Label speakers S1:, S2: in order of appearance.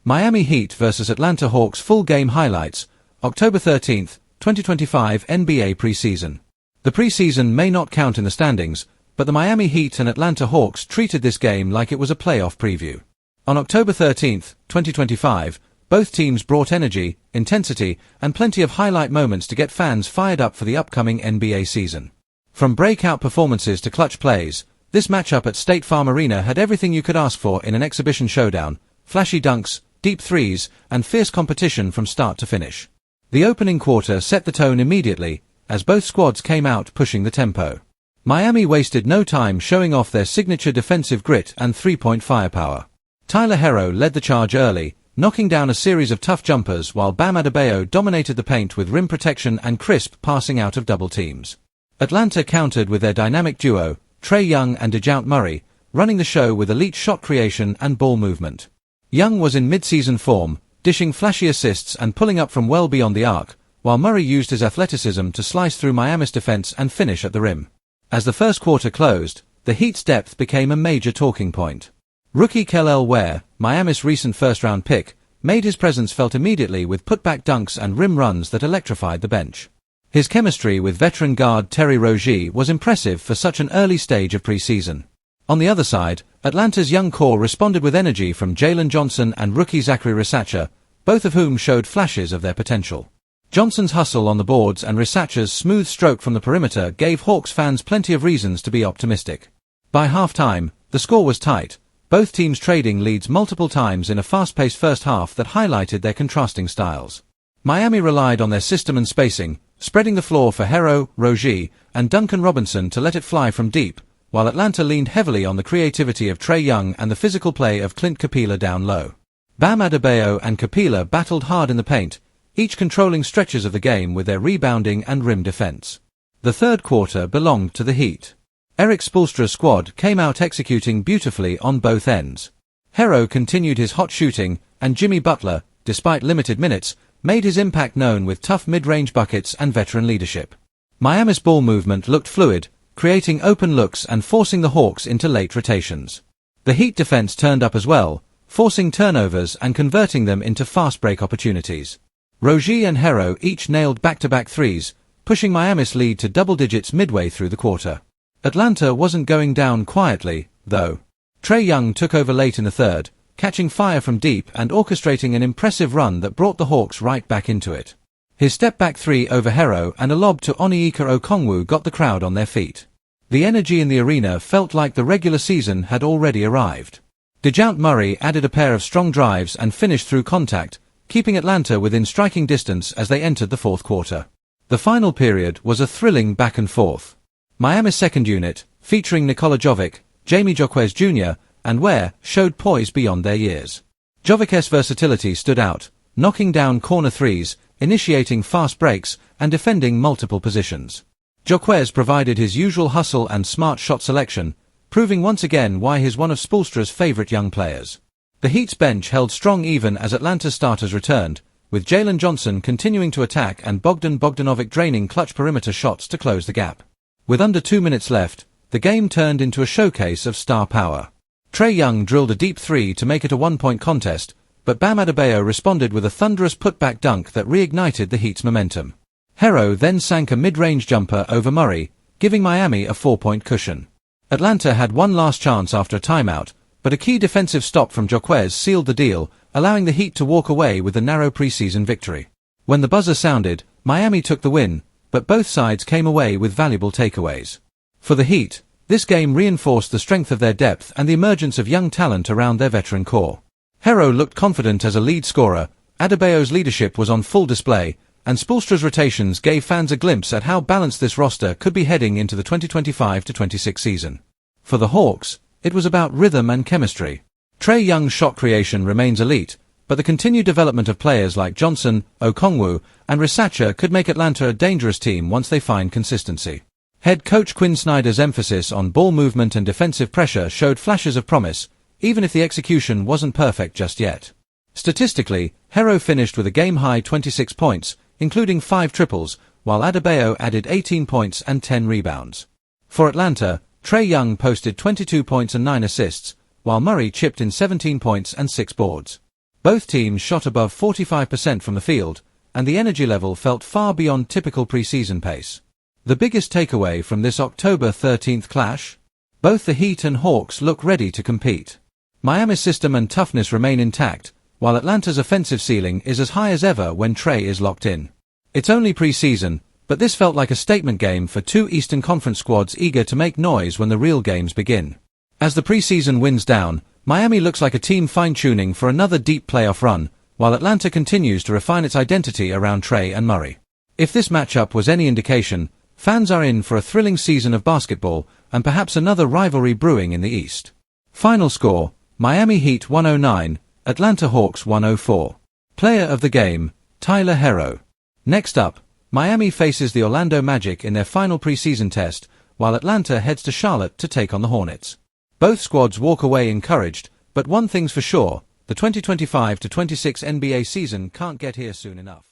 S1: Miami Heat vs Atlanta Hawks full game highlights, October 13, 2025 NBA Preseason. The preseason may not count in the standings, but the Miami Heat and Atlanta Hawks treated this game like it was a playoff preview. On October 13, 2025, both teams brought energy, intensity, and plenty of highlight moments to get fans fired up for the upcoming NBA season. From breakout performances to clutch plays, this matchup at State Farm Arena had everything you could ask for in an exhibition showdown: flashy dunks, deep threes, and fierce competition from start to finish. The opening quarter set the tone immediately, as both squads came out pushing the tempo. Miami wasted no time showing off their signature defensive grit and three-point firepower. Tyler Herro led the charge early, knocking down a series of tough jumpers while Bam Adebayo dominated the paint with rim protection and crisp passing out of double teams. Atlanta countered with their dynamic duo, Trae Young and DeJounte Murray, running the show with elite shot creation and ball movement. Young was in mid-season form, dishing flashy assists and pulling up from well beyond the arc, while Murray used his athleticism to slice through Miami's defense and finish at the rim. As the first quarter closed, the Heat's depth became a major talking point. Rookie Kel'el Ware, Miami's recent first-round pick, made his presence felt immediately with putback dunks and rim runs that electrified the bench. His chemistry with veteran guard Terry Rozier was impressive for such an early stage of preseason. On the other side, Atlanta's young core responded with energy from Jalen Johnson and rookie Zachary Risacher, both of whom showed flashes of their potential. Johnson's hustle on the boards and Risacher's smooth stroke from the perimeter gave Hawks fans plenty of reasons to be optimistic. By halftime, the score was tight, both teams trading leads multiple times in a fast-paced first half that highlighted their contrasting styles. Miami relied on their system and spacing, spreading the floor for Herro, Rozier, and Duncan Robinson to let it fly from deep, while Atlanta leaned heavily on the creativity of Trae Young and the physical play of Clint Capela down low. Bam Adebayo and Capela battled hard in the paint, each controlling stretches of the game with their rebounding and rim defense. The third quarter belonged to the Heat. Erik Spoelstra's squad came out executing beautifully on both ends. Herro continued his hot shooting, and Jimmy Butler, despite limited minutes, made his impact known with tough mid-range buckets and veteran leadership. Miami's ball movement looked fluid, creating open looks and forcing the Hawks into late rotations. The Heat defense turned up as well, forcing turnovers and converting them into fast break opportunities. Rozier and Herro each nailed back-to-back threes, pushing Miami's lead to double digits midway through the quarter. Atlanta wasn't going down quietly, though. Trae Young took over late in the third, catching fire from deep and orchestrating an impressive run that brought the Hawks right back into it. His step-back three over Herro and a lob to Onyeka Okongwu got the crowd on their feet. The energy in the arena felt like the regular season had already arrived. DeJounte Murray added a pair of strong drives and finished through contact, keeping Atlanta within striking distance as they entered the fourth quarter. The final period was a thrilling back and forth. Miami's second unit, featuring Nikola Jovic, Jamie Jaquez Jr., and Ware, showed poise beyond their years. Jovic's versatility stood out, knocking down corner threes, initiating fast breaks, and defending multiple positions. Jaquez provided his usual hustle and smart shot selection, proving once again why he's one of Spoelstra's favorite young players. The Heat's bench held strong even as Atlanta's starters returned, with Jalen Johnson continuing to attack and Bogdan Bogdanovic draining clutch perimeter shots to close the gap. With under 2 minutes left, the game turned into a showcase of star power. Trae Young drilled a deep three to make it a one-point contest, but Bam Adebayo responded with a thunderous putback dunk that reignited the Heat's momentum. Herro then sank a mid-range jumper over Murray, giving Miami a 4-point cushion. Atlanta had one last chance after a timeout, but a key defensive stop from Jaquez sealed the deal, allowing the Heat to walk away with a narrow preseason victory. When the buzzer sounded, Miami took the win, but both sides came away with valuable takeaways. For the Heat, this game reinforced the strength of their depth and the emergence of young talent around their veteran core. Herro looked confident as a lead scorer, Adebayo's leadership was on full display, and Spoelstra's rotations gave fans a glimpse at how balanced this roster could be heading into the 2025-26 season. For the Hawks, it was about rhythm and chemistry. Trae Young's shot creation remains elite, but the continued development of players like Johnson, Okongwu, and Risacher could make Atlanta a dangerous team once they find consistency. Head coach Quinn Snyder's emphasis on ball movement and defensive pressure showed flashes of promise, even if the execution wasn't perfect just yet. Statistically, Herro finished with a game-high 26 points, including 5 triples, while Adebayo added 18 points and 10 rebounds. For Atlanta, Trae Young posted 22 points and 9 assists, while Murray chipped in 17 points and 6 boards. Both teams shot above 45% from the field, and the energy level felt far beyond typical preseason pace. The biggest takeaway from this October 13th clash? Both the Heat and Hawks look ready to compete. Miami's system and toughness remain intact, while Atlanta's offensive ceiling is as high as ever when Trae is locked in. It's only preseason, but this felt like a statement game for two Eastern Conference squads eager to make noise when the real games begin. As the preseason winds down, Miami looks like a team fine-tuning for another deep playoff run, while Atlanta continues to refine its identity around Trae and Murray. If this matchup was any indication, fans are in for a thrilling season of basketball and perhaps another rivalry brewing in the East. Final score: Miami Heat 109, Atlanta Hawks 104. Player of the game: Tyler Herro. Next up, Miami faces the Orlando Magic in their final preseason test, while Atlanta heads to Charlotte to take on the Hornets. Both squads walk away encouraged, but one thing's for sure: the 2025-26 NBA season can't get here soon enough.